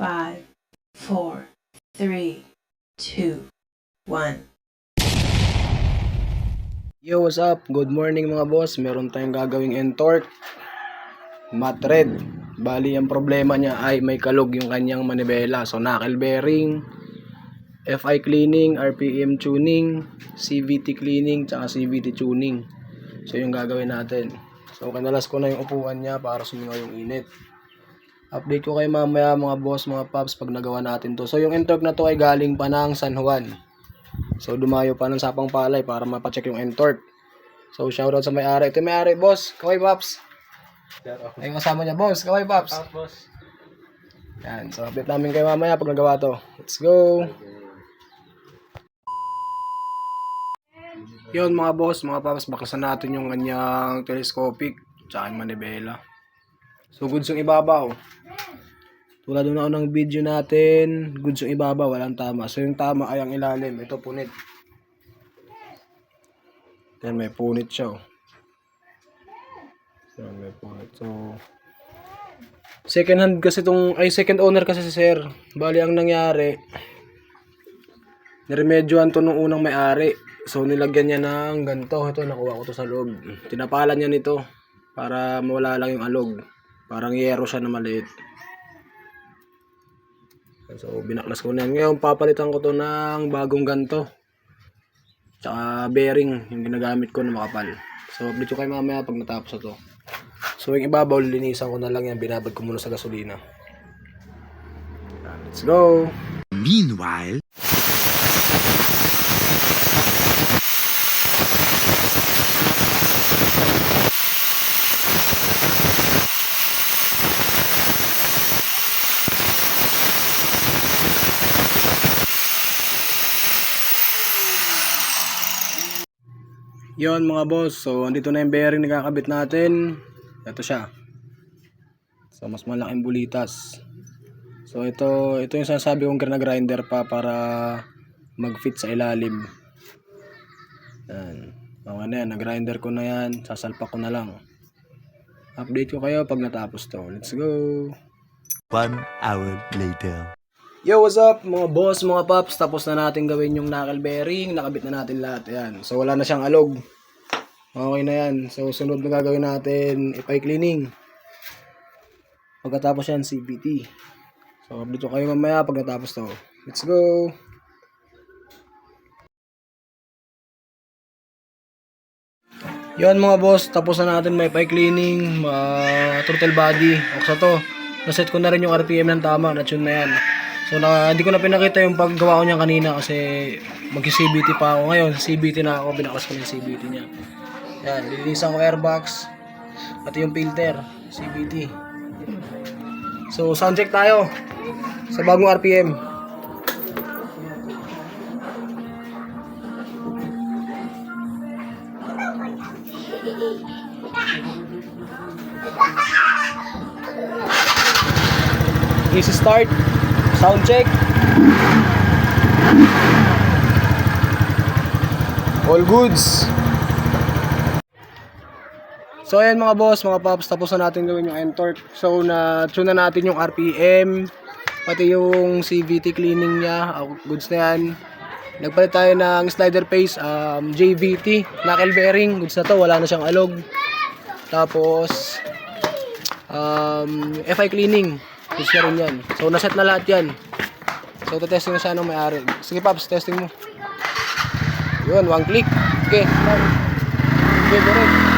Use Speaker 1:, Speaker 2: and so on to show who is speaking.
Speaker 1: 5, 4, 3, 2, 1.
Speaker 2: Yo, what's up? Good morning mga boss. Meron tayong gagawing Ntorq matte red. Bali, ang problema niya ay may kalog yung kanyang manibela. So, knuckle bearing, FI cleaning, RPM tuning, CVT cleaning, tsaka CVT tuning. So, yung gagawin natin. So, kinalas ko na yung upuan niya para sumingaw yung init. Update ko kayo mamaya mga boss, mga paps pag nagawa natin to. So, yung Ntorq na to ay galing pa ng San Juan. So, dumayo pa ng Sapang Palay para mapacheck yung Ntorq. So, shoutout sa may-ari. Ito yung may-ari, boss. Kaway, Paps. Ay, kasama niya, boss. Kaway, Paps.
Speaker 3: Boss.
Speaker 2: Yan. So, update namin kayo mamaya pag nagawa to. Let's go. Yun, mga boss, mga Paps. Baklasan natin yung kanyang telescopic tsaka yung manibela. So, goods yung ibabaw. Tulad na ng video natin, goods yung ibabaw, walang tama. So, yung tama ay ang ilalim. Ito, punit. Yan, may punit siya. Yan, may punit. So, second hand kasi second owner kasi si sir. Bali, ang nangyari, niremedyohan to nung unang may-ari. So, nilagyan niya ng ganito. Ito, nakuha ko to sa loob. Tinapalan niya nito para mawala lang yung alog. Parang yero siya na maliit. So, binaklas ko na yan. Ngayon, papalitan ko to ng bagong ganto. Tsaka bearing, yung ginagamit ko na makapal. So, update ko kayo mamaya pag natapos ito. So, yung ibabaw, linisan ko na lang yan. Binabad ko muna sa gasolina. Let's go!
Speaker 4: Meanwhile,
Speaker 2: Yon mga boss, so andito na yung bearing na kakabit natin. Ito siya. So mas malaking bulitas. So ito yung sinasabi kong grinder pa para mag-fit sa ilalim. Yan. Okay na yan, nag-grinder ko na yan. Sasalpak ko na lang. Update ko kayo pag natapos to. Let's go!
Speaker 4: 1 hour later.
Speaker 2: Yo, what's up mga boss, mga paps? Tapos na natin gawin yung knuckle bearing. Nakabit na natin lahat. Ayan. So, wala na siyang alog. Okay na yan. So, sunod na gagawin natin, FI cleaning. Pagkatapos yan, CVT. So, update ko kayo mamaya pag natapos to. Let's go! Yan mga boss, tapos na natin may FI cleaning, throttle body. Oksa to. Naset ko na rin yung RPM ng tama. Na-tune na yan. So, hindi ko na pinakita yung paggawa ko niya kanina kasi mag-CBT pa ako. Ngayon, CBT na ako. Binaklas ko na yung CBT niya. Yan, lilinisan ko airbox. Pati yung filter. CBT. So, sound check tayo sa bagong RPM. Easy start. Sound check. All goods. So ayan mga boss, mga paps, tapos na natin gawin yung Ntorq. So na-tune na natin yung RPM, pati yung CVT cleaning niya. Goods na yan. Nagpalit tayo ng slider pace, JVT, knuckle bearing. Goods na to, wala na siyang alog. Tapos FI cleaning. Goods na rin yan. So naset na lahat yan. So, testing na siya ng may-ari. Sige, Paps, testing mo. Yun, one click. Okay, done. Okay, correct.